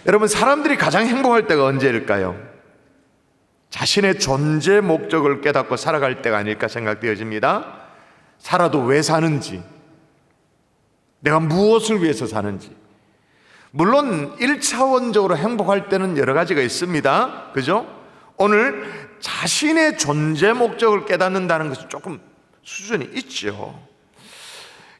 여러분, 사람들이 가장 행복할 때가 언제일까요? 자신의 존재 목적을 깨닫고 살아갈 때가 아닐까 생각되어집니다. 살아도 왜 사는지, 내가 무엇을 위해서 사는지. 물론 1차원적으로 행복할 때는 여러 가지가 있습니다. 그죠? 오늘 자신의 존재 목적을 깨닫는다는 것은 조금 수준이 있죠.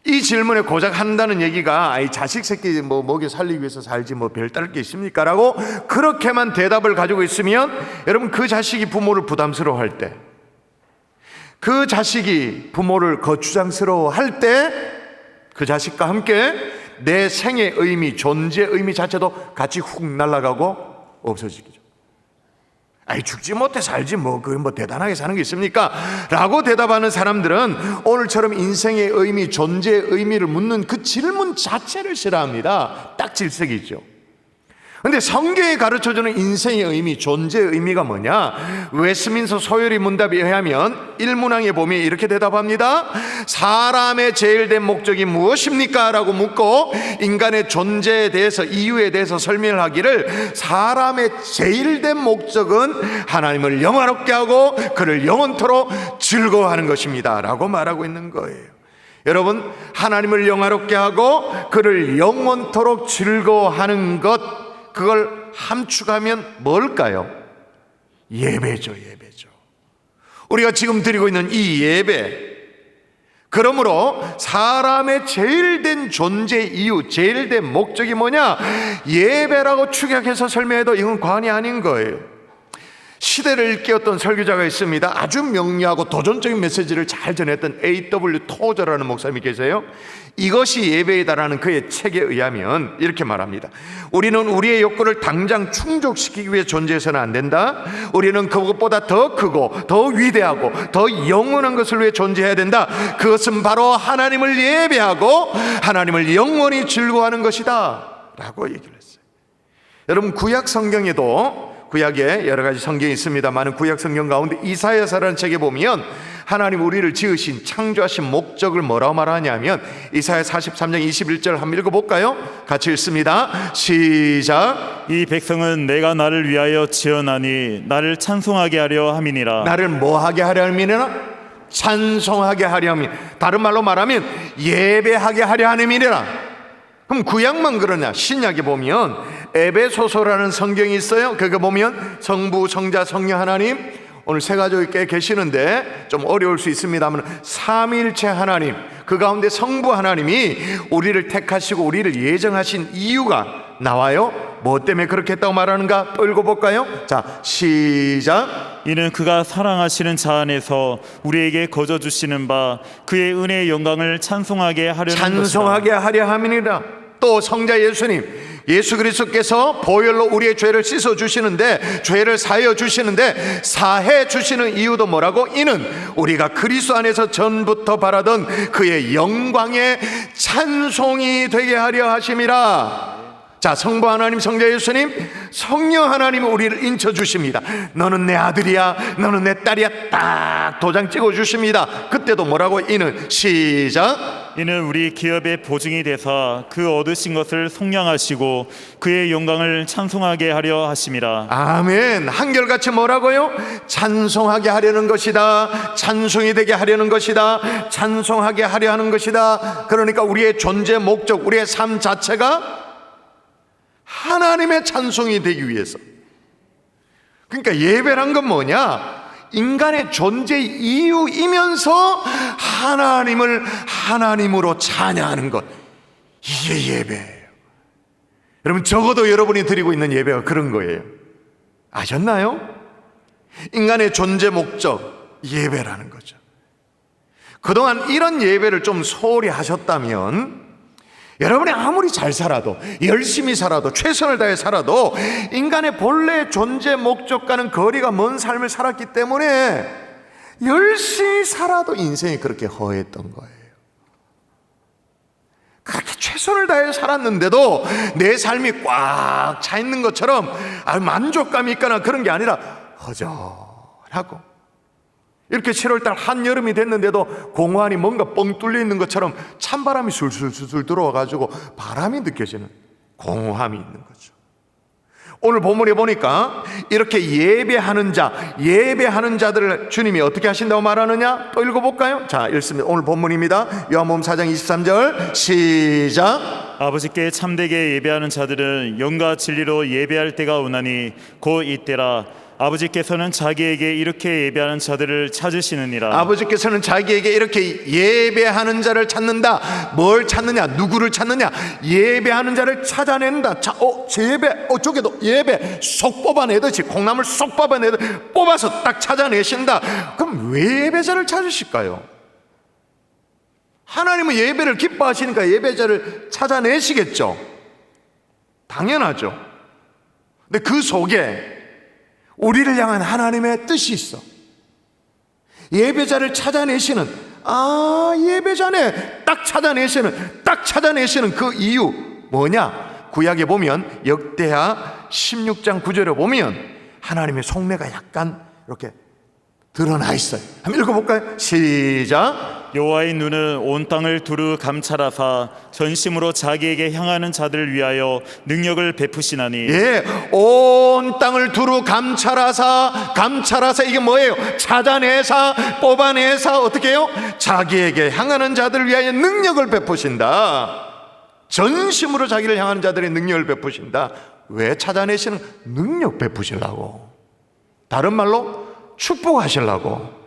이 질문에 고작 한다는 얘기가 이 자식 새끼 먹여 살리기 위해서 살지 별다를 게 있습니까? 라고 그렇게만 대답을 가지고 있으면, 여러분, 그 자식이 부모를 부담스러워할 때, 그 자식이 부모를 거추장스러워할 때, 그 자식과 함께 내 생의 의미, 존재의 의미 자체도 같이 훅 날아가고 없어지죠. 아이, 죽지 못해 살지 그게 대단하게 사는 게 있습니까? 라고 대답하는 사람들은 오늘처럼 인생의 의미, 존재의 의미를 묻는 그 질문 자체를 싫어합니다. 딱 질색이죠. 근데 성경이 가르쳐주는 인생의 의미, 존재의 의미가 뭐냐? 웨스민스터 소요리 문답에 의하면 1문항에 보면 이렇게 대답합니다. 사람의 제일된 목적이 무엇입니까? 라고 묻고 인간의 존재에 대해서, 이유에 대해서 설명을 하기를, 사람의 제일된 목적은 하나님을 영화롭게 하고 그를 영원토록 즐거워하는 것입니다 라고 말하고 있는 거예요. 여러분, 하나님을 영화롭게 하고 그를 영원토록 즐거워하는 것, 그걸 함축하면 뭘까요? 예배죠, 예배죠. 우리가 지금 드리고 있는 이 예배, 그러므로 사람의 제일된 존재 이유, 제일된 목적이 뭐냐? 예배라고 축약해서 설명해도 이건 과언이 아닌 거예요. 시대를 일깨웠던 설교자가 있습니다. 아주 명료하고 도전적인 메시지를 잘 전했던 A.W. 토저라는 목사님이 계세요. 이것이 예배이다라는 그의 책에 의하면 이렇게 말합니다. 우리는 우리의 욕구를 당장 충족시키기 위해 존재해서는 안 된다. 우리는 그것보다 더 크고 더 위대하고 더 영원한 것을 위해 존재해야 된다. 그것은 바로 하나님을 예배하고 하나님을 영원히 즐거워하는 것이다 라고 얘기를 했어요. 여러분, 구약 성경에도, 구약에 여러 가지 성경이 있습니다만, 구약 성경 가운데 이사야서라는 책에 보면 하나님 우리를 지으신, 창조하신 목적을 뭐라고 말하냐면, 이사야 43장 21절 한번 읽어볼까요? 같이 읽습니다. 시작. 이 백성은 내가 나를 위하여 지어나니 나를 찬송하게 하려 함이니라. 나를 뭐하게 하려 함이니라? 찬송하게 하려 함이니라. 다른 말로 말하면 예배하게 하려 함이니라. 그럼 구약만 그러냐? 신약에 보면 에베소서라는 성경이 있어요. 그거 보면 성부, 성자, 성령 하나님, 오늘 세 가족이 꽤 계시는데 좀 어려울 수 있습니다만 삼위일체 하나님, 그 가운데 성부 하나님이 우리를 택하시고 우리를 예정하신 이유가 나와요. 뭐 때문에 그렇게 했다고 말하는가? 또 읽어볼까요? 자, 시작. 이는 그가 사랑하시는 자 안에서 우리에게 거저 주시는 바 그의 은혜의 영광을 찬송하게 하려는 것이다. 찬송하게 하려 함이니라. 또 성자 예수님, 예수 그리스도께서 보혈로 우리의 죄를 씻어 주시는데, 죄를 사하여 주시는데, 사해 주시는 이유도 뭐라고? 이는 우리가 그리스도 안에서 전부터 바라던 그의 영광의 찬송이 되게 하려 하심이라. 자, 성부 하나님, 성자 예수님, 성령 하나님이 우리를 인쳐 주십니다. 너는 내 아들이야, 너는 내 딸이야, 딱 도장 찍어 주십니다. 그때도 뭐라고? 이는, 시작. 이는 우리 기업의 보증이 되사 그 얻으신 것을 속량하시고 그의 영광을 찬송하게 하려 하심이라. 아멘. 한결같이 뭐라고요? 찬송하게 하려는 것이다, 찬송이 되게 하려는 것이다, 찬송하게 하려 하는 것이다. 그러니까 우리의 존재 목적, 우리의 삶 자체가 하나님의 찬송이 되기 위해서. 그러니까 예배란 건 뭐냐? 인간의 존재 이유이면서 하나님을 하나님으로 찬양하는 것, 이게 예배예요. 여러분, 적어도 여러분이 드리고 있는 예배가 그런 거예요. 아셨나요? 인간의 존재 목적, 예배라는 거죠. 그동안 이런 예배를 좀 소홀히 하셨다면, 여러분이 아무리 잘 살아도, 열심히 살아도, 최선을 다해 살아도 인간의 본래 존재 목적과는 거리가 먼 삶을 살았기 때문에 열심히 살아도 인생이 그렇게 허했던 거예요. 그렇게 최선을 다해 살았는데도 내 삶이 꽉 차 있는 것처럼 만족감이 있거나 그런 게 아니라 허전하고, 이렇게 7월달 한여름이 됐는데도 공원이 뭔가 뻥 뚫려 있는 것처럼 찬바람이 술술술 들어와가지고 바람이 느껴지는 공허함이 있는 거죠. 오늘 본문에 보니까 이렇게 예배하는 자들을 주님이 어떻게 하신다고 말하느냐? 또 읽어볼까요? 자, 읽습니다. 오늘 본문입니다. 요한복음 4장 23절 시작. 아버지께 참되게 예배하는 자들은 영과 진리로 예배할 때가 오나니 곧 이때라. 아버지께서는 자기에게 이렇게 예배하는 자들을 찾으시느니라. 아버지께서는 자기에게 이렇게 예배하는 자를 찾는다. 뭘 찾느냐? 누구를 찾느냐? 예배하는 자를 찾아낸다. 제 예배, 저게도 예배 쏙 뽑아내듯이, 콩나물 쏙 뽑아내듯이 뽑아서 딱 찾아내신다. 그럼 왜 예배자를 찾으실까요? 하나님은 예배를 기뻐하시니까 예배자를 찾아내시겠죠. 당연하죠. 근데 그 속에 우리를 향한 하나님의 뜻이 있어. 예배자를 찾아내시는, 예배자네, 딱 찾아내시는 그 이유 뭐냐? 구약에 보면 역대하 16장 9절에 보면 하나님의 속내가 약간 이렇게 드러나 있어요. 한번 읽어볼까요? 시작. 여호와의 눈은 온 땅을 두루 감찰하사 전심으로 자기에게 향하는 자들을 위하여 능력을 베푸시나니. 온 땅을 두루 감찰하사 이게 뭐예요? 찾아내사, 뽑아내사 어떻게 해요? 자기에게 향하는 자들을 위하여 능력을 베푸신다. 전심으로 자기를 향하는 자들의 능력을 베푸신다. 왜 찾아내시는? 능력 베푸시려고. 다른 말로 축복하시려고.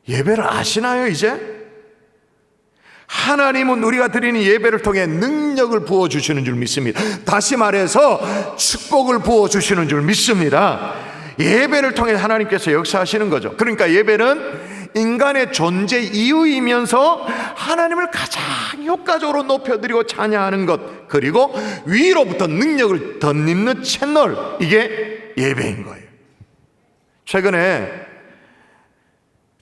예배를 아시나요 이제? 하나님은 우리가 드리는 예배를 통해 능력을 부어주시는 줄 믿습니다. 다시 말해서 축복을 부어주시는 줄 믿습니다. 예배를 통해 하나님께서 역사하시는 거죠. 그러니까 예배는 인간의 존재 이유이면서 하나님을 가장 효과적으로 높여드리고 찬양하는 것, 그리고 위로부터 능력을 덧입는 채널, 이게 예배인 거예요. 최근에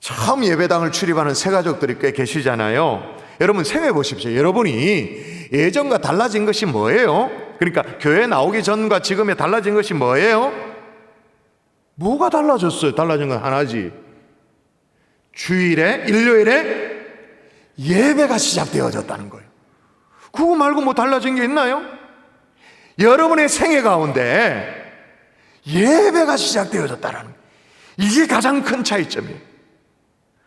처음 예배당을 출입하는 새 가족들이 꽤 계시잖아요. 여러분 생각해 보십시오. 여러분이 예전과 달라진 것이 뭐예요? 그러니까 교회 나오기 전과 지금에 달라진 것이 뭐예요? 뭐가 달라졌어요? 달라진 건 하나지. 주일에, 일요일에 예배가 시작되어졌다는 거예요. 그거 말고 뭐 달라진 게 있나요? 여러분의 생애 가운데 예배가 시작되어졌다는 거예요. 이게 가장 큰 차이점이에요.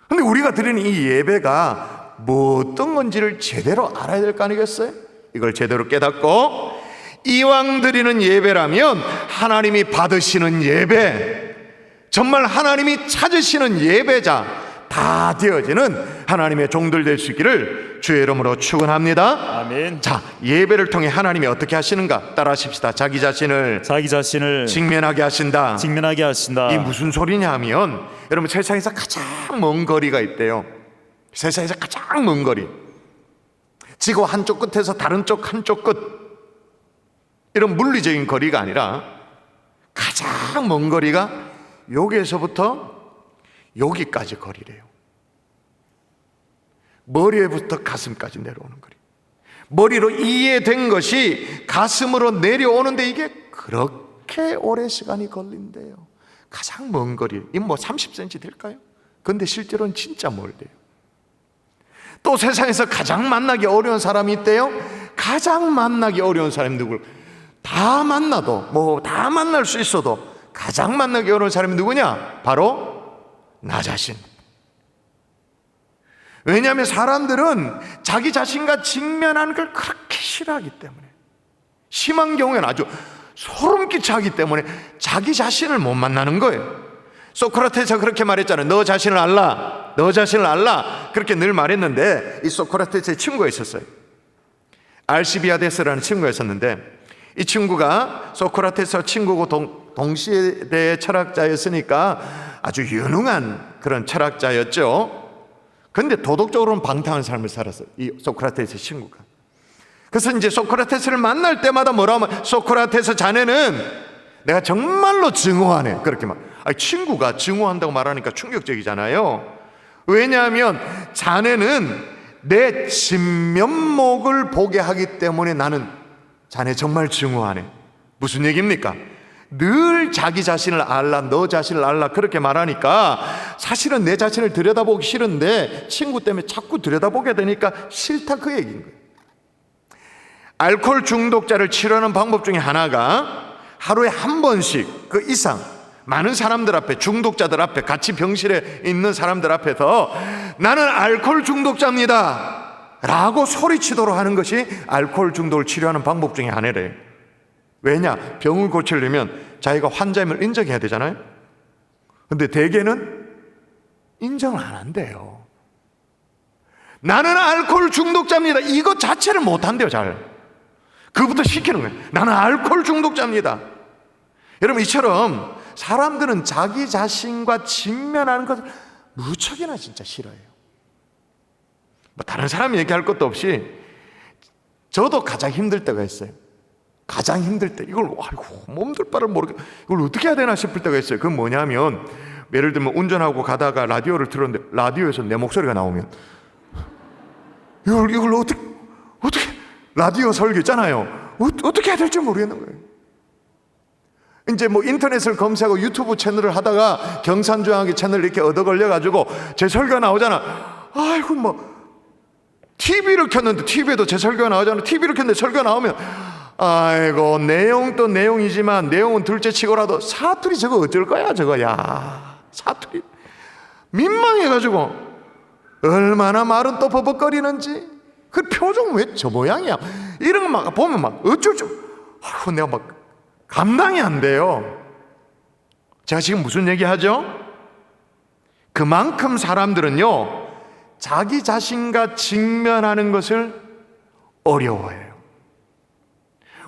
근데 우리가 드리는 이 예배가 뭐 어떤 건지를 제대로 알아야 될 거 아니겠어요? 이걸 제대로 깨닫고 이왕 드리는 예배라면 하나님이 받으시는 예배, 정말 하나님이 찾으시는 예배자 다 되어지는 하나님의 종들 될 수 있기를 주의 이름으로 축원합니다. 아멘. 자, 예배를 통해 하나님이 어떻게 하시는가 따라하십시다. 자기 자신을 직면하게 하신다. 이 무슨 소리냐 하면, 여러분 세상에서 가장 먼 거리가 있대요. 세상에서 가장 먼 거리, 지구 한쪽 끝에서 다른 쪽 한쪽 끝, 이런 물리적인 거리가 아니라 가장 먼 거리가 여기에서부터 여기까지 거리래요. 머리에부터 가슴까지 내려오는 거리. 머리로 이해된 것이 가슴으로 내려오는데 이게 그렇게 오래 시간이 걸린대요. 가장 먼 거리, 이 뭐 30cm 될까요? 근데 실제로는 진짜 멀대요. 또 세상에서 가장 만나기 어려운 사람이 있대요. 가장 만나기 어려운 사람이 누구? 다 만나도, 뭐 다 만날 수 있어도 가장 만나기 어려운 사람이 누구냐? 바로 나 자신. 왜냐하면 사람들은 자기 자신과 직면하는 걸 그렇게 싫어하기 때문에, 심한 경우에는 아주 소름 끼쳐 하기 때문에 자기 자신을 못 만나는 거예요. 소크라테스가 그렇게 말했잖아요. 너 자신을 알라, 너 자신을 알라, 그렇게 늘 말했는데, 이 소크라테스의 친구가 있었어요. 알시비아데스라는 친구가 있었는데, 이 친구가 소크라테스와 친구고 동시대 철학자였으니까 아주 유능한 그런 철학자였죠. 근데 도덕적으로는 방탕한 삶을 살았어요, 이 소크라테스의 친구가. 그래서 이제 소크라테스를 만날 때마다 뭐라고 하면, 소크라테스 자네는 내가 정말로 증오하네, 그렇게 말. 친구가 증오한다고 말하니까 충격적이잖아요. 왜냐하면 자네는 내 진면목을 보게 하기 때문에 나는 자네 정말 증오하네. 무슨 얘기입니까? 늘 자기 자신을 알라, 너 자신을 알라, 그렇게 말하니까 사실은 내 자신을 들여다보기 싫은데 친구 때문에 자꾸 들여다보게 되니까 싫다, 그 얘기인 거예요. 알코올 중독자를 치료하는 방법 중에 하나가 하루에 한 번씩 그 이상 많은 사람들 앞에, 중독자들 앞에, 같이 병실에 있는 사람들 앞에서 나는 알코올 중독자입니다 라고 소리치도록 하는 것이 알코올 중독을 치료하는 방법 중에 하나래요. 왜냐? 병을 고치려면 자기가 환자임을 인정해야 되잖아요. 근데 대개는 인정을 안 한대요. 나는 알코올 중독자입니다, 이것 자체를 못 한대요. 잘 그부터 시키는 거예요. 나는 알코올 중독자입니다. 여러분, 이처럼 사람들은 자기 자신과 직면하는 것을 무척이나 진짜 싫어해요. 뭐 다른 사람이 얘기할 것도 없이 저도 가장 힘들 때가 있어요. 가장 힘들 때 이걸 아이고 몸둘 바를 모르게 이걸 어떻게 해야 되나 싶을 때가 있어요. 그건 뭐냐면, 예를 들면 운전하고 가다가 라디오를 틀었는데 라디오에서 내 목소리가 나오면 이걸 어떻게 라디오 설교 있잖아요. 어떻게 해야 될지 모르겠는 거예요. 이제 뭐 인터넷을 검색하고 유튜브 채널을 하다가 경산중앙교 채널 이렇게 얻어 걸려가지고 제 설교가 나오잖아. 아이고 뭐 TV를 켰는데 TV에도 제 설교가 나오잖아. TV를 켰는데 설교가 나오면 아이고 내용도 내용이지만 내용은 둘째 치고라도 사투리 저거 어쩔 거야 저거. 야 사투리 민망해가지고 얼마나 말은 또 버벅거리는지 그 표정 왜 저 모양이야 이런 거 막 보면 막 어쩔 줄 아이고 내가 막 감당이 안 돼요. 제가 지금 무슨 얘기 하죠? 그만큼 사람들은요 자기 자신과 직면하는 것을 어려워해요.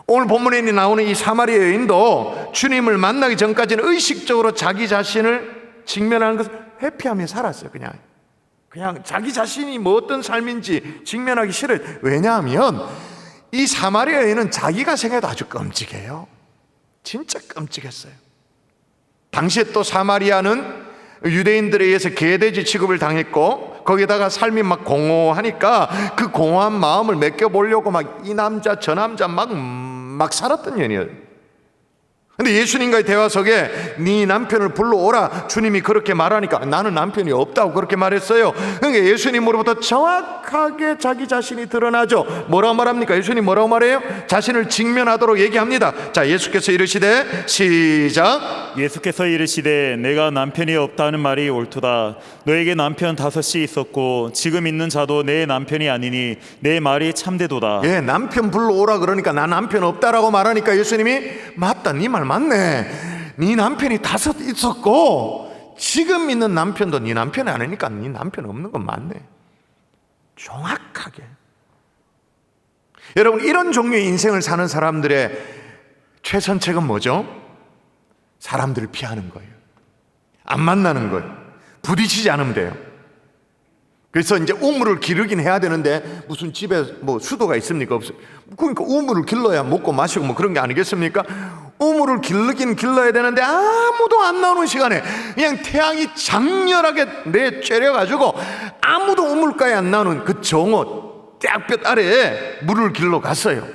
오늘 본문에 나오는 이 사마리아 여인도 주님을 만나기 전까지는 의식적으로 자기 자신을 직면하는 것을 회피하며 살았어요. 그냥 자기 자신이 뭐 어떤 삶인지 직면하기 싫어요. 왜냐하면 이 사마리아 여인은 자기가 생각해도 아주 끔찍해요. 진짜 끔찍했어요. 당시에 또 사마리아는 유대인들에 의해서 개돼지 취급을 당했고 거기다가 삶이 막 공허하니까 그 공허한 마음을 메껴보려고 막 이 남자 저 남자 막 살았던 년이에요. 근데 예수님과의 대화 속에 네 남편을 불러오라 주님이 그렇게 말하니까 나는 남편이 없다고 그렇게 말했어요. 그러니까 예수님으로부터 정확하게 자기 자신이 드러나죠. 뭐라고 말합니까? 예수님 뭐라고 말해요? 자신을 직면하도록 얘기합니다. 자, 예수께서 이르시되 시작. 예수께서 이르시되 내가 남편이 없다는 말이 옳도다. 너에게 남편 5이 있었고 지금 있는 자도 내 남편이 아니니 내 말이 참되도다. 예, 남편 불러오라 그러니까 나 남편 없다라고 말하니까 예수님이 맞다, 네 말 맞네. 네 남편이 5 있었고 지금 있는 남편도 네 남편이 아니니까 네 남편 없는 건 맞네. 정확하게. 여러분, 이런 종류의 인생을 사는 사람들의 최선책은 뭐죠? 사람들을 피하는 거예요. 안 만나는 거예요. 부딪히지 않으면 돼요. 그래서 이제 우물을 기르긴 해야 되는데 무슨 집에 뭐 수도가 있습니까? 없어요. 그러니까 우물을 길러야 먹고 마시고 뭐 그런 게 아니겠습니까? 우물을 길르긴 길러야 되는데 아무도 안 나오는 시간에 그냥 태양이 장렬하게 내쬐려가지고 아무도 우물가에 안 나오는 그 정오 떼약볕 아래에 물을 길러 갔어요.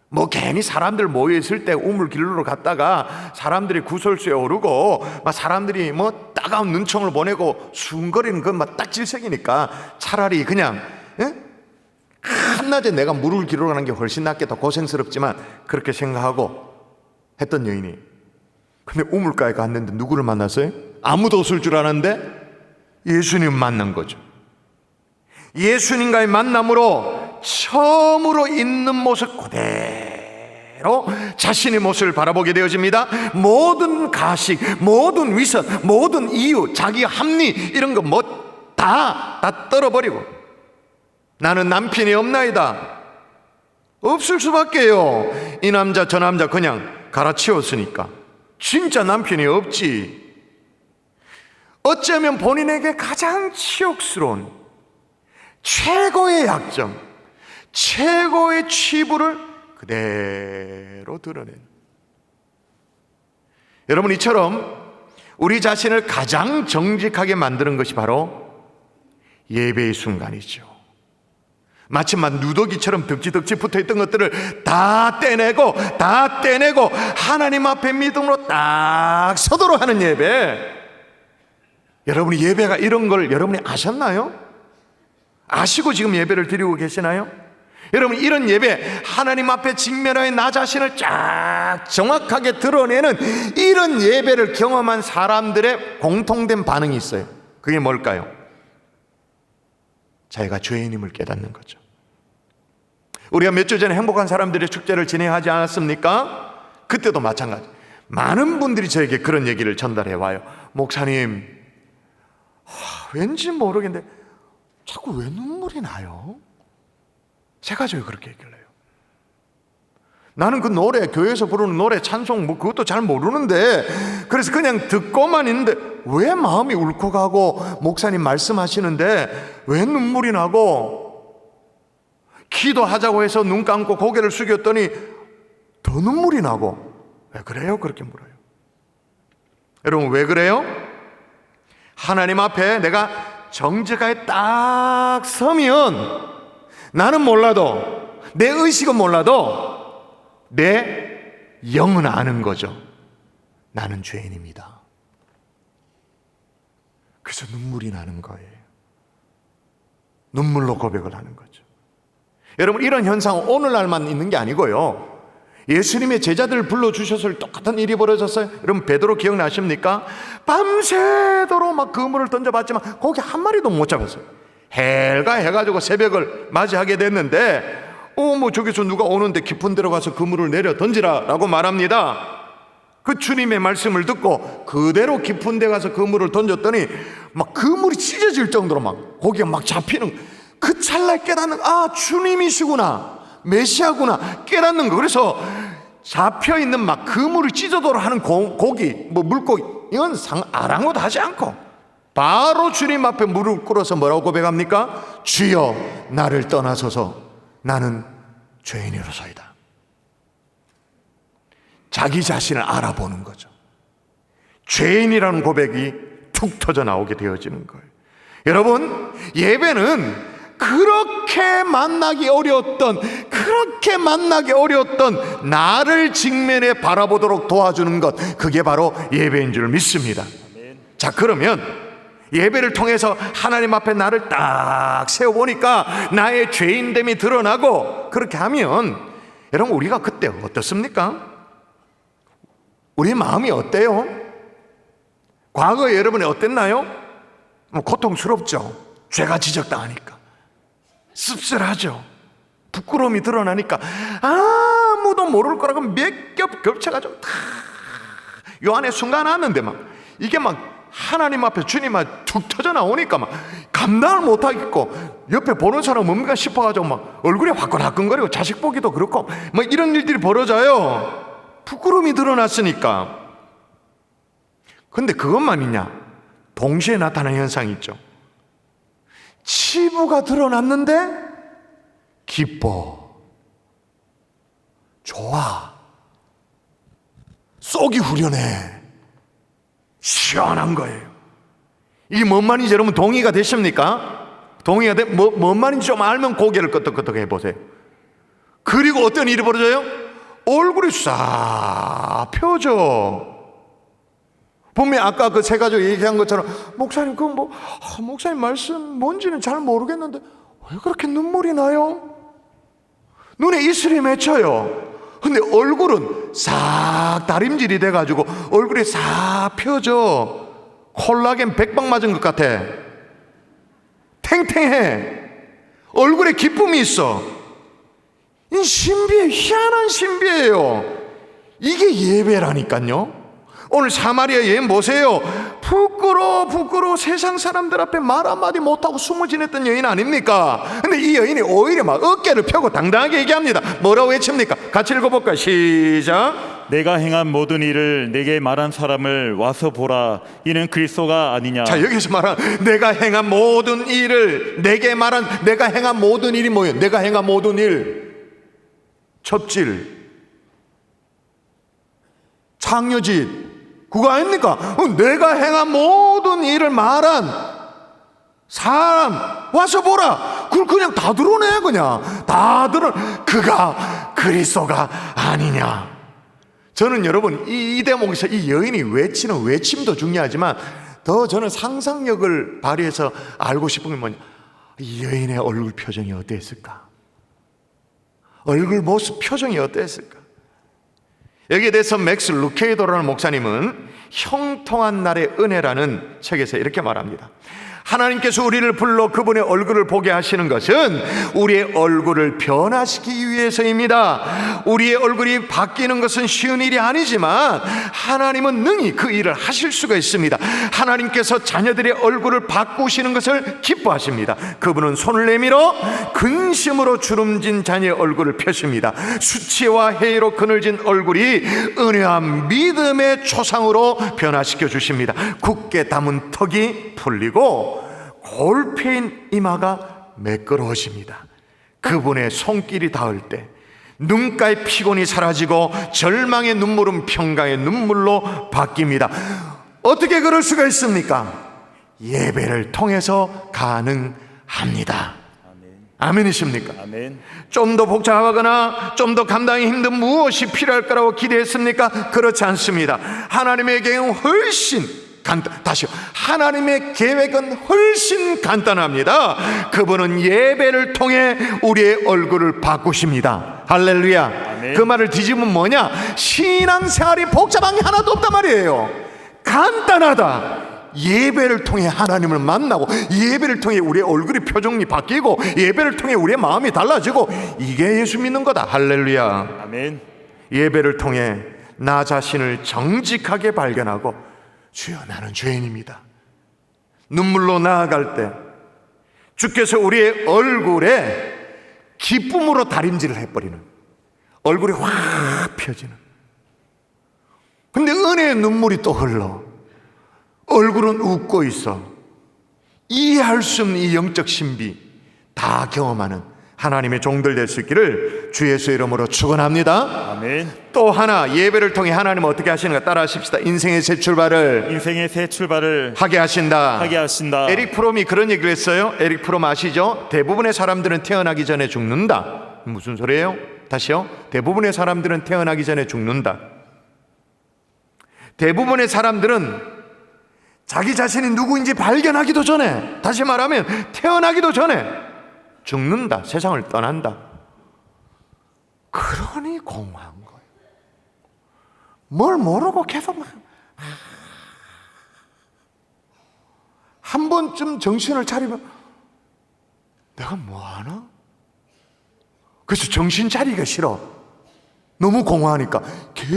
뭐 괜히 사람들 모여있을 때 우물 길러러 갔다가 사람들이 구설수에 오르고 막 사람들이 뭐 따가운 눈총을 보내고 수근거리는 건 막 딱질색이니까 차라리 그냥 한낮에 내가 물을 길러러 가는 게 훨씬 낫겠다, 고생스럽지만 그렇게 생각하고 했던 여인이, 근데 우물가에 갔는데 누구를 만났어요? 아무도 없을 줄 알았는데 예수님 만난 거죠. 예수님과의 만남으로 처음으로 있는 모습 그대로 자신의 모습을 바라보게 되어집니다. 모든 가식, 모든 위선, 모든 이유, 자기 합리 이런 거 뭐 다 떨어버리고 나는 남편이 없나이다. 없을 수밖에요. 이 남자 저 남자 그냥 갈아치웠으니까 진짜 남편이 없지. 어쩌면 본인에게 가장 치욕스러운 최고의 약점, 최고의 치부를 그대로 드러낸. 여러분, 이처럼 우리 자신을 가장 정직하게 만드는 것이 바로 예배의 순간이죠. 마치 막 누더기처럼 덕지덕지 붙어있던 것들을 다 떼내고 하나님 앞에 믿음으로 딱 서도록 하는 예배. 여러분이 예배가 이런 걸 여러분이 아셨나요? 아시고 지금 예배를 드리고 계시나요? 여러분, 이런 예배, 하나님 앞에 직면하여 나 자신을 쫙 정확하게 드러내는 이런 예배를 경험한 사람들의 공통된 반응이 있어요. 그게 뭘까요? 자기가 죄인임을 깨닫는 거죠. 우리가 몇 주 전에 행복한 사람들의 축제를 진행하지 않았습니까? 그때도 마찬가지. 많은 분들이 저에게 그런 얘기를 전달해 와요. 목사님, 왠지 모르겠는데 자꾸 왜 눈물이 나요? 세 가지를 그렇게 얘기를 해요. 나는 그 노래, 교회에서 부르는 노래, 찬송 그것도 잘 모르는데, 그래서 그냥 듣고만 있는데 왜 마음이 울컥하고 목사님 말씀하시는데 왜 눈물이 나고, 기도하자고 해서 눈 감고 고개를 숙였더니 더 눈물이 나고, 왜 그래요? 그렇게 물어요. 여러분, 왜 그래요? 하나님 앞에 내가 정직하게 딱 서면 나는 몰라도, 내 의식은 몰라도 내 영은 아는 거죠. 나는 죄인입니다. 그래서 눈물이 나는 거예요. 눈물로 고백을 하는 거죠. 여러분, 이런 현상은 오늘날만 있는 게 아니고요, 예수님의 제자들을 불러주셔서 똑같은 일이 벌어졌어요. 여러분, 베드로 기억나십니까? 밤새도록 막 그물을 던져봤지만 고기 한 마리도 못 잡았어요. 해가 해가지고 새벽을 맞이하게 됐는데, 저기서 누가 오는데 깊은 데로 가서 그물을 내려 던지라 라고 말합니다. 그 주님의 말씀을 듣고 그대로 깊은 데 가서 그물을 던졌더니 막 그물이 찢어질 정도로 막 고기가 막 잡히는, 그 찰나에 깨닫는, 주님이시구나, 메시아구나 깨닫는 거. 그래서 잡혀있는 막 그물을 찢어도록 하는 고기, 물고기, 이건 아랑곳 하지 않고 바로 주님 앞에 무릎 꿇어서 뭐라고 고백합니까? 주여, 나를 떠나소서, 나는 죄인이로소이다. 자기 자신을 알아보는 거죠. 죄인이라는 고백이 툭 터져 나오게 되어지는 거예요. 여러분, 예배는 그렇게 만나기 어려웠던 나를 직면에 바라보도록 도와주는 것, 그게 바로 예배인 줄 믿습니다. 자, 그러면 예배를 통해서 하나님 앞에 나를 딱 세워보니까 나의 죄인됨이 드러나고, 그렇게 하면 여러분, 우리가 그때 어떻습니까? 우리 마음이 어때요? 과거에 여러분이 어땠나요? 고통스럽죠. 죄가 지적당하니까 씁쓸하죠. 부끄러움이 드러나니까 아무도 모를 거라고 몇 겹 겹쳐가지고 요 안에 순간 왔는데 막 이게 막 하나님 앞에 주님 앞에 툭 터져 나오니까 막 감당을 못하겠고, 옆에 보는 사람 뭔가 싶어가지고 막 얼굴이 화끈화끈거리고, 자식 보기도 그렇고 막 이런 일들이 벌어져요. 부끄러움이 드러났으니까. 근데 그것만이냐? 동시에 나타나는 현상이 있죠. 치부가 드러났는데 기뻐, 좋아, 쏙이 후련해, 시원한 거예요. 이게 뭔 말인지 여러분 동의가 되십니까? 동의가 돼? 뭔 말인지 좀 알면 고개를 끄덕끄덕 해보세요. 그리고 어떤 일이 벌어져요? 얼굴이 싹 펴져. 분명히 아까 그 세 가지 얘기한 것처럼, 목사님 목사님 말씀 뭔지는 잘 모르겠는데 왜 그렇게 눈물이 나요? 눈에 이슬이 맺혀요. 근데 얼굴은 싹 다림질이 돼가지고 얼굴이 싹 펴져. 콜라겐 100방 맞은 것 같아. 탱탱해. 얼굴에 기쁨이 있어. 이 신비해. 희한한 신비예요. 이게 예배라니까요. 오늘 사마리아 여인 보세요. 부끄러워 세상 사람들 앞에 말 한마디 못하고 숨어 지냈던 여인 아닙니까? 근데 이 여인이 오히려 막 어깨를 펴고 당당하게 얘기합니다. 뭐라고 외칩니까? 같이 읽어볼까요? 시작. 내가 행한 모든 일을 내게 말한 사람을 와서 보라. 이는 그리스도가 아니냐. 자, 여기서 말한 내가 행한 모든 일을 내게 말한, 내가 행한 모든 일이 뭐예요? 내가 행한 모든 일, 첩질, 창녀짓, 그거 아닙니까? 내가 행한 모든 일을 말한 사람 와서 보라. 그걸 그냥 다 드러내. 그냥 다 드러. 그가 그리스도가 아니냐. 저는 여러분 이 대목에서 이 여인이 외치는 외침도 중요하지만 더 저는 상상력을 발휘해서 알고 싶은 게 뭐냐, 이 여인의 얼굴 표정이 어땠을까? 얼굴 모습 표정이 어땠을까? 여기에 대해서 맥스 루케이도라는 목사님은 형통한 날의 은혜라는 책에서 이렇게 말합니다. 하나님께서 우리를 불러 그분의 얼굴을 보게 하시는 것은 우리의 얼굴을 변화시키기 위해서입니다. 우리의 얼굴이 바뀌는 것은 쉬운 일이 아니지만 하나님은 능히 그 일을 하실 수가 있습니다. 하나님께서 자녀들의 얼굴을 바꾸시는 것을 기뻐하십니다. 그분은 손을 내밀어 근심으로 주름진 자녀의 얼굴을 펴십니다. 수치와 해이로 그늘진 얼굴이 은혜와 믿음의 초상으로 변화시켜 주십니다. 굳게 담은 턱이 풀리고 골패인 이마가 매끄러워집니다. 그분의 손길이 닿을 때 눈가의 피곤이 사라지고 절망의 눈물은 평강의 눈물로 바뀝니다. 어떻게 그럴 수가 있습니까? 예배를 통해서 가능합니다. 아멘이십니까? 아멘. 좀 더 복잡하거나 좀 더 감당이 힘든 무엇이 필요할 거라고 기대했습니까? 그렇지 않습니다. 하나님의 계획은 훨씬 다시요. 하나님의 계획은 훨씬 간단합니다. 그분은 예배를 통해 우리의 얼굴을 바꾸십니다. 할렐루야. 아멘. 그 말을 뒤집으면 뭐냐? 신앙생활이 복잡한 게 하나도 없단 말이에요. 간단하다. 예배를 통해 하나님을 만나고 예배를 통해 우리의 얼굴의 표정이 바뀌고 예배를 통해 우리의 마음이 달라지고 이게 예수 믿는 거다. 할렐루야. 아멘. 예배를 통해 나 자신을 정직하게 발견하고 주여 나는 죄인입니다. 눈물로 나아갈 때 주께서 우리의 얼굴에 기쁨으로 다림질을 해버리는, 얼굴이 확 펴지는. 근데 은혜의 눈물이 또 흘러 얼굴은 웃고 있어. 이해할 수 없는 이 영적 신비 다 경험하는 하나님의 종들 될 수 있기를 주 예수 이름으로 축원합니다. 아멘. 또 하나, 예배를 통해 하나님은 어떻게 하시는가 따라 하십시다. 인생의 새 출발을 하게 하신다. 에릭 프롬이 그런 얘기를 했어요. 에릭 프롬 아시죠? 대부분의 사람들은 태어나기 전에 죽는다. 무슨 소리예요? 다시요. 대부분의 사람들은 태어나기 전에 죽는다. 대부분의 사람들은 자기 자신이 누구인지 발견하기도 전에, 다시 말하면 태어나기도 전에 죽는다. 세상을 떠난다. 그러니 공허한 거예요. 뭘 모르고 계속 한 번쯤 정신을 차리면 내가 뭐하나? 그래서 정신 차리기가 싫어. 너무 공허하니까 계속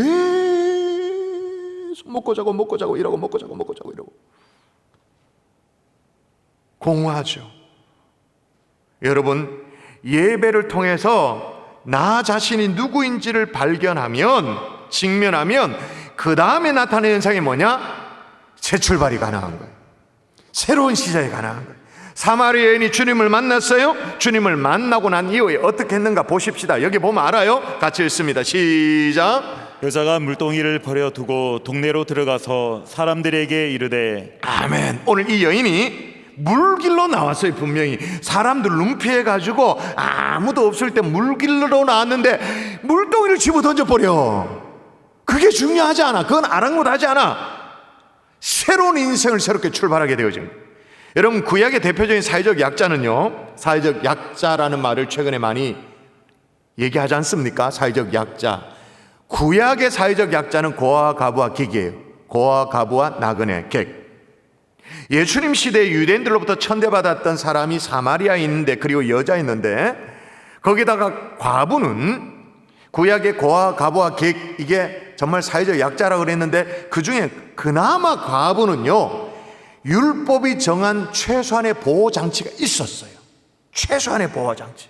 먹고 자고 이러고 먹고 자고 이러고 공허하죠. 여러분, 예배를 통해서 나 자신이 누구인지를 발견하면, 직면하면 그 다음에 나타나는 현상이 뭐냐? 새 출발이 가능한 거예요. 새로운 시작이 가능한 거예요. 사마리아 여인이 주님을 만났어요. 주님을 만나고 난 이후에 어떻게 했는가 보십시다. 여기 보면 알아요. 같이 읽습니다. 시작. 여자가 물동이를 버려두고 동네로 들어가서 사람들에게 이르되. 아멘. 오늘 이 여인이 물길로 나왔어요. 분명히 사람들 눈피해가지고 아무도 없을 때 물길로 나왔는데 물동이를 집어 던져버려. 그게 중요하지 않아. 그건 아랑곳하지 않아. 새로운 인생을 새롭게 출발하게 되어집니다. 여러분, 구약의 대표적인 사회적 약자는요, 사회적 약자라는 말을 최근에 많이 얘기하지 않습니까? 사회적 약자. 구약의 사회적 약자는 고아와 가부와 객이에요. 고아와 가부와 나그네, 객. 예수님 시대에 유대인들로부터 천대받았던 사람이 사마리아인인데, 그리고 여자였는데, 거기다가 과부는 구약의 고아, 가부와 객, 이게 정말 사회적 약자라고 그랬는데, 그 중에 그나마 과부는요, 율법이 정한 최소한의 보호장치가 있었어요. 최소한의 보호장치.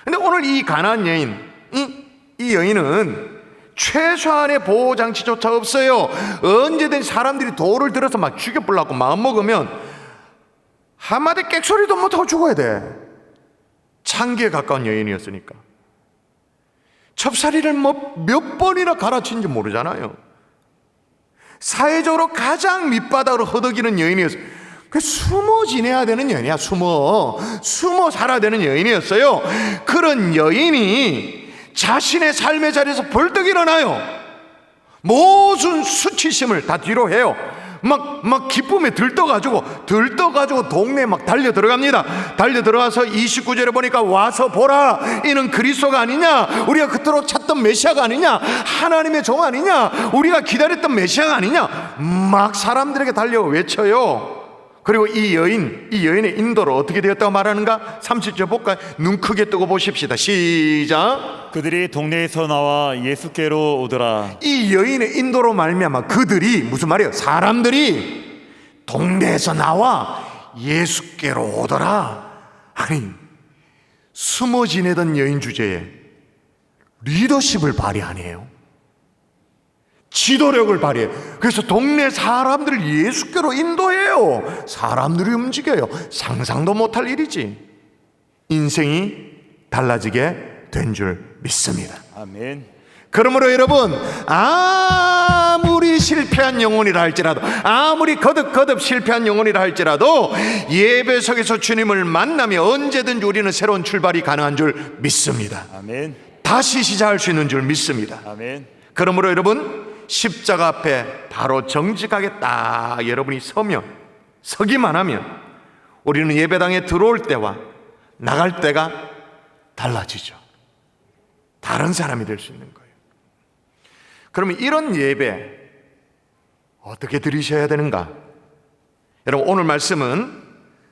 근데 오늘 이 가나안 여인, 이 여인은 최소한의 보호장치조차 없어요. 언제든 사람들이 돌을 들어서 막 죽여보려고 마음먹으면 한마디 객소리도 못하고 죽어야 돼. 창기에 가까운 여인이었으니까. 첩살이를 몇 번이나 갈아친지 모르잖아요. 사회적으로 가장 밑바닥으로 허덕이는 여인이었어요. 숨어 지내야 되는 여인이야. 숨어 살아야 되는 여인이었어요. 그런 여인이 자신의 삶의 자리에서 벌떡 일어나요. 모든 수치심을 다 뒤로 해요. 막 기쁨에 들떠가지고 동네에 막 달려 들어갑니다. 달려 들어가서 29절에 보니까 와서 보라, 이는 그리스도가 아니냐, 우리가 그토록 찾던 메시아가 아니냐, 하나님의 종 아니냐, 우리가 기다렸던 메시아가 아니냐, 막 사람들에게 달려 외쳐요. 그리고 이 여인의 인도로 어떻게 되었다고 말하는가? 30절 볼까요? 눈 크게 뜨고 보십시다. 시작. 그들이 동네에서 나와 예수께로 오더라. 이 여인의 인도로 말미암아 그들이, 무슨 말이에요? 사람들이 동네에서 나와 예수께로 오더라. 아니, 숨어 지내던 여인 주제에 리더십을 발휘하네요. 지도력을 발휘해요. 그래서 동네 사람들을 예수께로 인도해요. 사람들이 움직여요. 상상도 못할 일이지. 인생이 달라지게 된 줄 믿습니다. 아멘. 그러므로 여러분, 아무리 실패한 영혼이라 할지라도, 아무리 거듭 실패한 영혼이라 할지라도 예배석에서 주님을 만나면 언제든지 우리는 새로운 출발이 가능한 줄 믿습니다. 아멘. 다시 시작할 수 있는 줄 믿습니다. 아멘. 그러므로 여러분, 십자가 앞에 바로 정직하게 딱 여러분이 서기만 하면 우리는 예배당에 들어올 때와 나갈 때가 달라지죠. 다른 사람이 될 수 있는 거예요. 그러면 이런 예배 어떻게 드리셔야 되는가? 여러분, 오늘 말씀은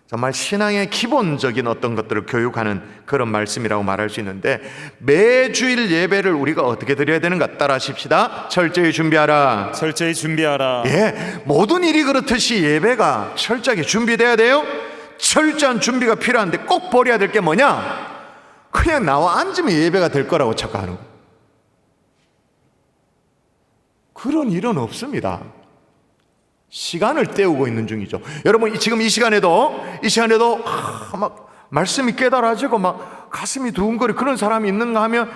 정말 신앙의 기본적인 어떤 것들을 교육하는 그런 말씀이라고 말할 수 있는데, 매주일 예배를 우리가 어떻게 드려야 되는가? 따라하십시다. 철저히 준비하라. 철저히 준비하라. 예, 모든 일이 그렇듯이 예배가 철저하게 준비돼야 돼요. 철저한 준비가 필요한데 꼭 버려야 될 게 뭐냐? 그냥 나와 앉으면 예배가 될 거라고 착각하는 거예요. 그런 일은 없습니다. 시간을 때우고 있는 중이죠. 여러분, 지금 이 시간에도 막 말씀이 깨달아지고 막 가슴이 두근거리 그런 사람이 있는가 하면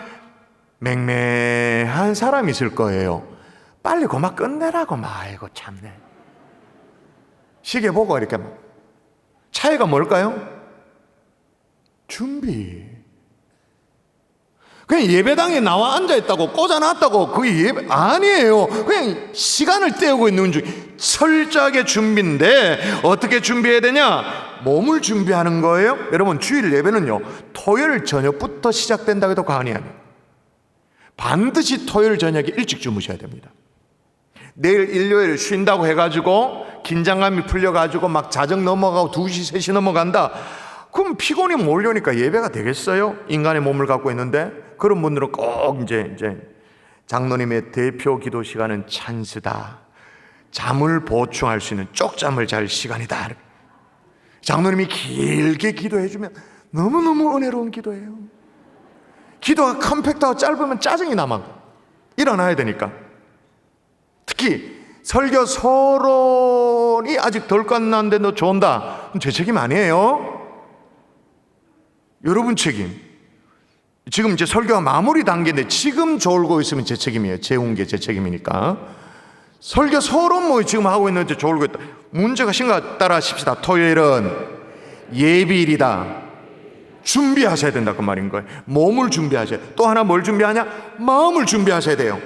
맹맹한 사람이 있을 거예요. 빨리 그만 끝내라고. 아이고 참네. 시계 보고 이렇게 막. 차이가 뭘까요? 준비. 그냥 예배당에 나와 앉아있다고 꽂아놨다고 그게 예배 아니에요. 그냥 시간을 때우고 있는 중. 철저하게 준비인데 어떻게 준비해야 되냐? 몸을 준비하는 거예요. 여러분, 주일 예배는요 토요일 저녁부터 시작된다고 해도 과언이 아니에요. 반드시 토요일 저녁에 일찍 주무셔야 됩니다. 내일 일요일 쉰다고 해가지고 긴장감이 풀려가지고 막 자정 넘어가고 2시 3시 넘어간다, 그럼 피곤이 몰려오니까 예배가 되겠어요? 인간의 몸을 갖고 있는데. 그런 분들은 꼭 이제 장로님의 대표 기도 시간은 찬스다, 잠을 보충할 수 있는 쪽잠을 잘 시간이다. 장로님이 길게 기도해주면 너무너무 은혜로운 기도예요. 기도가 컴팩트하고 짧으면 짜증이 남아. 일어나야 되니까. 특히 설교 서론이 아직 덜 끝났는데 너 좋은다, 그럼 제 책임 아니에요. 여러분 책임. 지금 이제 설교가 마무리 단계인데 지금 졸고 있으면 제 책임이에요. 재운 게 제 책임이니까. 설교 서론 지금 하고 있는데 졸고 있다, 문제가 심각하다. 따라 하십시다. 토요일은 예비일이다. 준비하셔야 된다, 그 말인 거예요. 몸을 준비하셔야 돼요. 또 하나 뭘 준비하냐? 마음을 준비하셔야 돼요.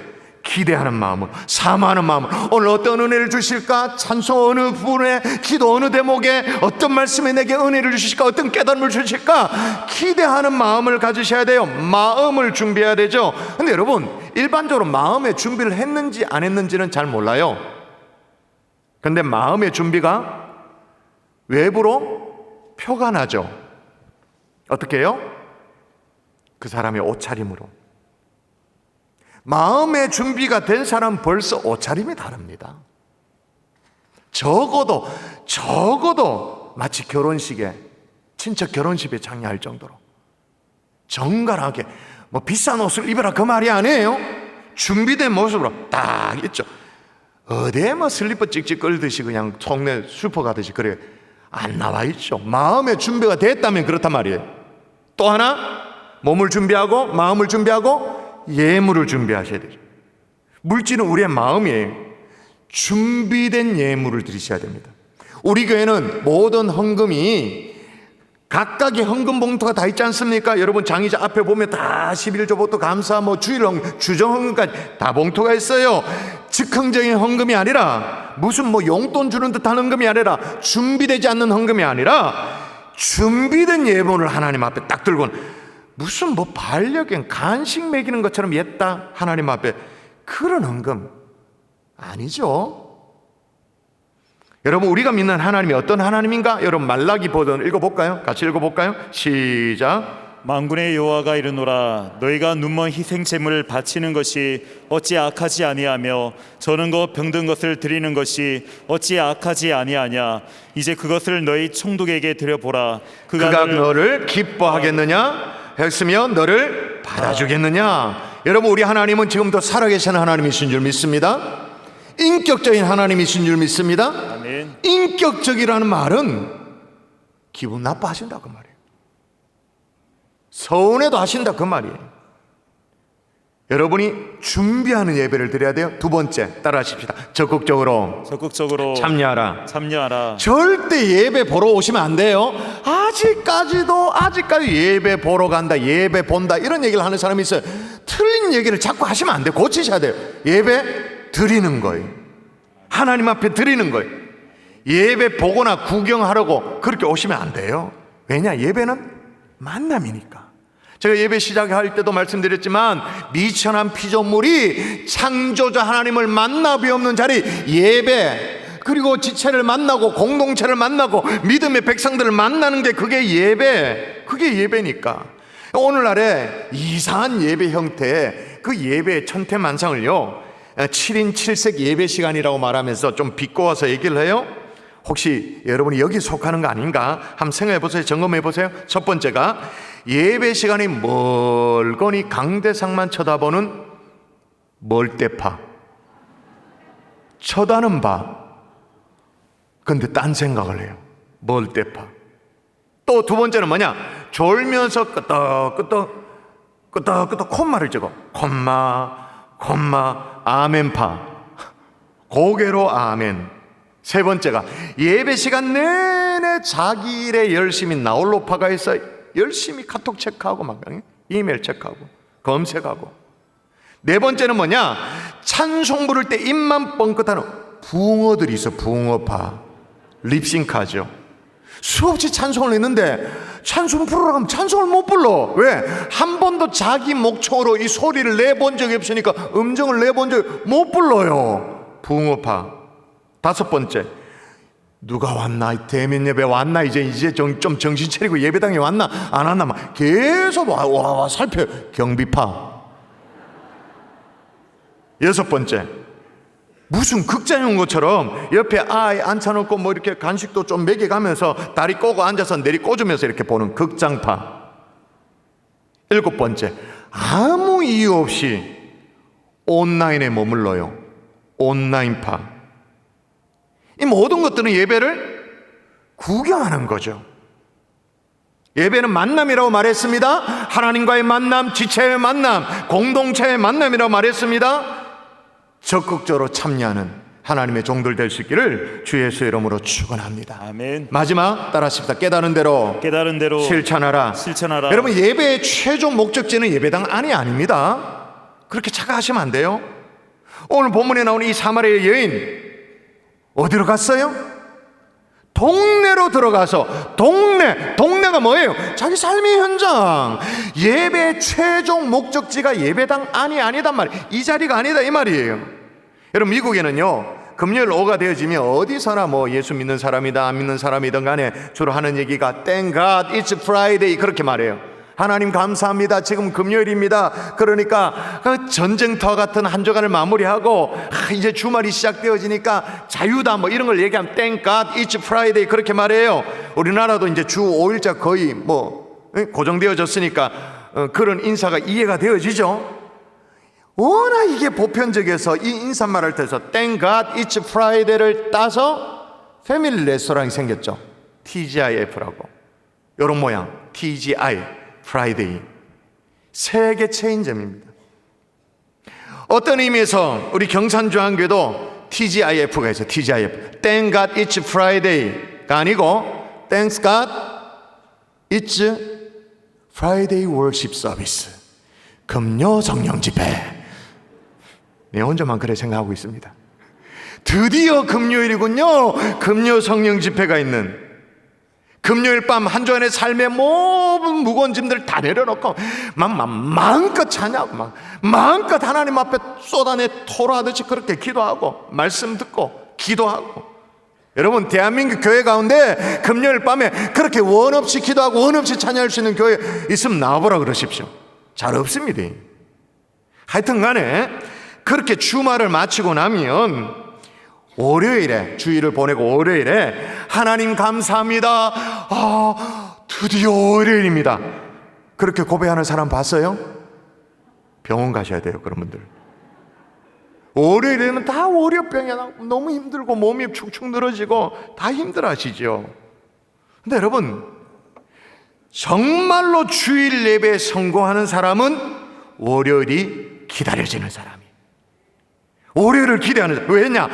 기대하는 마음으로, 사모하는 마음으로. 오늘 어떤 은혜를 주실까? 찬송 어느 부분에, 기도 어느 대목에, 어떤 말씀에 내게 은혜를 주실까? 어떤 깨달음을 주실까? 기대하는 마음을 가지셔야 돼요. 마음을 준비해야 되죠. 근데 여러분, 일반적으로 마음의 준비를 했는지 안 했는지는 잘 몰라요. 근데 마음의 준비가 외부로 표가 나죠. 어떻게 해요? 그 사람의 옷차림으로. 마음의 준비가 된 사람은 벌써 옷차림이 다릅니다. 적어도 마치 결혼식에, 친척 결혼식에 장려할 정도로 정갈하게 비싼 옷을 입어라 그 말이 아니에요. 준비된 모습으로 딱 있죠. 어디에 슬리퍼 찍찍 끌듯이 그냥 동네 슈퍼 가듯이 그래 안 나와 있죠. 마음의 준비가 됐다면 그렇단 말이에요. 또 하나, 몸을 준비하고 마음을 준비하고 예물을 준비하셔야 되죠. 물질은 우리의 마음이에요. 준비된 예물을 드리셔야 됩니다. 우리 교회는 모든 헌금이 각각의 헌금 봉투가 다 있지 않습니까? 여러분, 장의자 앞에 보면 다 11조부터 감사, 주일 헌금, 주정 헌금까지 다 봉투가 있어요. 즉흥적인 헌금이 아니라 무슨 뭐 용돈 주는 듯한 헌금이 아니라 준비되지 않는 헌금이 아니라 준비된 예물을 하나님 앞에 딱 들고는 무슨 뭐 반려견 간식 먹이는 것처럼 옛다 하나님 앞에 그런 헌금 아니죠. 여러분, 우리가 믿는 하나님이 어떤 하나님인가? 여러분, 말라기 버전 읽어볼까요? 같이 읽어볼까요? 시작. 만군의 여호와가 이르노라 너희가 눈먼 희생 제물을 바치는 것이 어찌 악하지 아니하며 저는 것 병든 것을 드리는 것이 어찌 악하지 아니하냐. 이제 그것을 너희 총독에게 드려보라. 그가 너를 기뻐하겠느냐? 했으면 너를 받아주겠느냐? 여러분, 우리 하나님은 지금도 살아계신 하나님이신 줄 믿습니다. 인격적인 하나님이신 줄 믿습니다. 아멘. 인격적이라는 말은 기분 나빠하신다 그 말이에요. 서운해도 하신다 그 말이에요. 여러분이 준비하는 예배를 드려야 돼요. 두 번째, 따라하십시다. 적극적으로 참여하라. 절대 예배 보러 오시면 안 돼요. 아직까지 예배 보러 간다, 예배 본다 이런 얘기를 하는 사람이 있어요. 틀린 얘기를 자꾸 하시면 안 돼요. 고치셔야 돼요. 예배 드리는 거예요. 하나님 앞에 드리는 거예요. 예배 보거나 구경하려고 그렇게 오시면 안 돼요. 왜냐? 예배는 만남이니까. 제가 예배 시작할 때도 말씀드렸지만 미천한 피조물이 창조자 하나님을 만나 뵈없는 자리 예배, 그리고 지체를 만나고 공동체를 만나고 믿음의 백성들을 만나는 게 그게 예배니까. 오늘날에 이상한 예배 형태의 그 예배의 천태만상을요 7인 7색 예배 시간이라고 말하면서 좀 비꼬아서 얘기를 해요. 혹시 여러분이 여기 속하는 거 아닌가 한번 생각해 보세요. 점검해 보세요. 첫 번째가 예배 시간이 멀거니 강대상만 쳐다보는 멀대파, 쳐다는 봐 근데 딴 생각을 해요. 멀대파. 또 두 번째는 뭐냐? 졸면서 끄떡끄떡 콤마를 찍어. 콤마 아멘파, 고개로 아멘. 세 번째가 예배 시간 내내 자기 일에 열심히 나홀로파가 있어 열심히 카톡 체크하고 막 이메일 체크하고 검색하고. 네 번째는 뭐냐? 찬송 부를 때 입만 뻥끗하는 붕어들이 있어. 붕어파 립싱크하죠. 수없이 찬송을 했는데 찬송 부르라고 하면 찬송을 못 불러. 왜? 한 번도 자기 목청으로 이 소리를 내본 적이 없으니까 음정을 내본 적이 못 불러요. 붕어파. 다섯 번째, 누가 왔나? 대면 예배 왔나? 이제 좀 정신 차리고 예배당에 왔나? 안 왔나? 막 계속 와 살펴. 경비파. 여섯 번째, 무슨 극장에 온 것처럼 옆에 아이 앉혀놓고 뭐 이렇게 간식도 좀 먹여가면서 다리 꼬고 앉아서 내리 꽂으면서 이렇게 보는 극장파. 일곱 번째, 아무 이유 없이 온라인에 머물러요. 온라인파. 이 모든 것들은 예배를 구경하는 거죠. 예배는 만남이라고 말했습니다. 하나님과의 만남, 지체의 만남, 공동체의 만남이라고 말했습니다. 적극적으로 참여하는 하나님의 종들 될 수 있기를 주 예수의 이름으로 축원합니다. 아멘. 마지막 따라하십시다. 깨달은 대로 실천하라. 여러분, 예배의 최종 목적지는 예배당 안이 아닙니다. 그렇게 착각하시면 안 돼요. 오늘 본문에 나오는 이 사마리아 여인 어디로 갔어요? 동네로 들어가서 동네가 뭐예요? 자기 삶의 현장. 예배의 최종 목적지가 예배당 안이 아니단 말이에요. 이 자리가 아니다 이 말이에요. 여러분, 미국에는요 금요일 오후가 되어지면 어디서나 뭐 예수 믿는 사람이다 안 믿는 사람이든 간에 주로 하는 얘기가 Thank God it's Friday 그렇게 말해요. 하나님 감사합니다. 지금 금요일입니다. 그러니까 그 전쟁터와 같은 한 주간을 마무리하고 이제 주말이 시작되어지니까 자유다 뭐 이런 걸 얘기하면 Thank God it's Friday 그렇게 말해요. 우리나라도 이제 주 5일자 거의 뭐 고정되어졌으니까 그런 인사가 이해가 되어지죠. 워낙 이게 보편적이어서 이 인사말을 통해서 Thank God it's Friday를 따서 패밀리 레스토랑이 생겼죠. TGIF라고 이런 모양 TGI 프라이데이. 세계 체인점입니다. 어떤 의미에서 우리 경산중앙교회도 TGIF가 있어요. TGIF Thank God it's Friday가 아니고 Thanks God it's Friday Worship Service, 금요 성령 집회. 내 혼자만 그래 생각하고 있습니다. 드디어 금요일이군요. 금요 성령 집회가 있는 금요일 밤 한 주간의 삶의 모든 무거운 짐들 다 내려놓고 마음껏 찬양하고 마음껏 하나님 앞에 쏟아내 토로하듯이 그렇게 기도하고 말씀 듣고 기도하고. 여러분, 대한민국 교회 가운데 금요일 밤에 그렇게 원 없이 기도하고 원 없이 찬양할 수 있는 교회 있으면 나와보라 그러십시오. 잘 없습니다. 하여튼 간에 그렇게 주말을 마치고 나면 월요일에, 주일을 보내고 월요일에 하나님 감사합니다, 드디어 월요일입니다, 그렇게 고백하는 사람 봤어요? 병원 가셔야 돼요. 그런 분들 월요일에는 다 월요병이야. 너무 힘들고 몸이 축축 늘어지고 다 힘들어하시죠. 근데 여러분, 정말로 주일 예배에 성공하는 사람은 월요일이 기다려지는 사람이에요. 월요일을 기대하는 사람. 왜냐?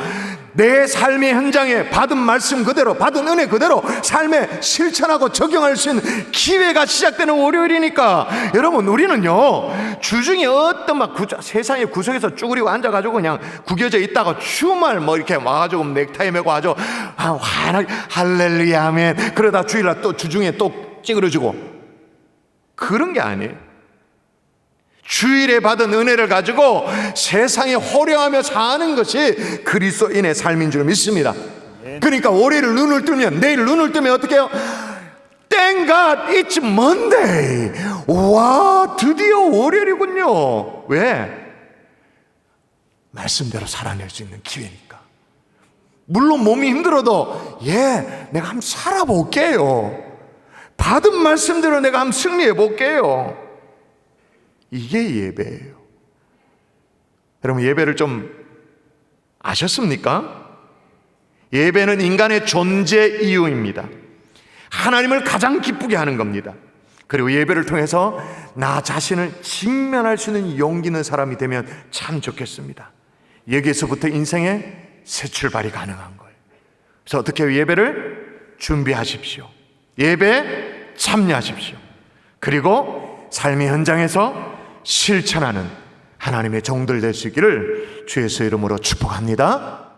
내 삶의 현장에 받은 말씀 그대로, 받은 은혜 그대로 삶에 실천하고 적용할 수 있는 기회가 시작되는 월요일이니까. 여러분, 우리는요, 주중에 어떤 세상의 구석에서 쭈그리고 앉아가지고 그냥 구겨져 있다가 주말 이렇게 와가지고 넥타이 메고 아주 환하게 할렐루야 아멘, 그러다 주일날 또 주중에 또 찌그러지고, 그런 게 아니에요. 주일에 받은 은혜를 가지고 세상에 호령하며 사는 것이 그리스도인의 삶인 줄 믿습니다. 그러니까 월요일 눈을 뜨면, 내일 눈을 뜨면 어떻게 해요? Thank God it's Monday. 와, 드디어 월요일이군요. 왜? 말씀대로 살아낼 수 있는 기회니까. 물론 몸이 힘들어도 내가 한번 살아볼게요. 받은 말씀대로 내가 한번 승리해 볼게요. 이게 예배예요. 여러분, 예배를 좀 아셨습니까? 예배는 인간의 존재 이유입니다. 하나님을 가장 기쁘게 하는 겁니다. 그리고 예배를 통해서 나 자신을 직면할 수 있는 용기 있는 사람이 되면 참 좋겠습니다. 여기에서부터 인생의 새 출발이 가능한 거예요. 그래서 어떻게 예배를 준비하십시오. 예배에 참여하십시오. 그리고 삶의 현장에서 실천하는 하나님의 종들 될 수 있기를 주의 이름으로 축복합니다.